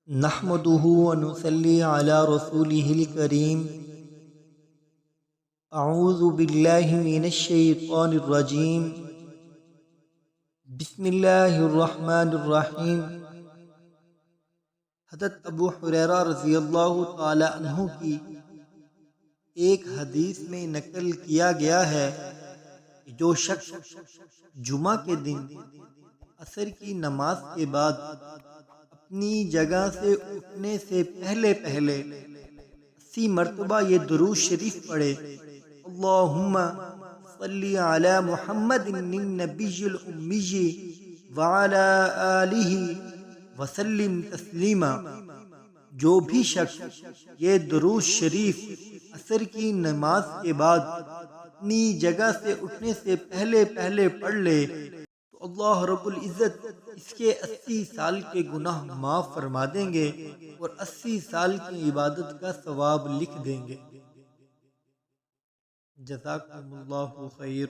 نحمده ونصلي على رسوله الكريم اعوذ باللہ من الشیطان الرجیم بسم اللہ الرحمن الرحیم۔ حضرت ابو ہریرہ رضی اللہ تعالی عنہ کی ایک حدیث میں نقل کیا گیا ہے کہ جو شخص جمعہ کے دن عصر کی نماز کے بعد اپنی جگہ سے اٹھنے سے پہلے 80 مرتبہ یہ درود شریف پڑھے، اللہم صلی علی محمد النبی الامی وعلی آلہ وسلم تسلیما، جو بھی شخص یہ درود شریف عصر کی نماز کے بعد اپنی جگہ سے اٹھنے سے پہلے پڑھ لے تو اللہ رب العزت اس کے 80 سال کے گناہ معاف فرما دیں گے اور 80 سال کی عبادت کا ثواب لکھ دیں گے۔ جزاکم اللہ خیر۔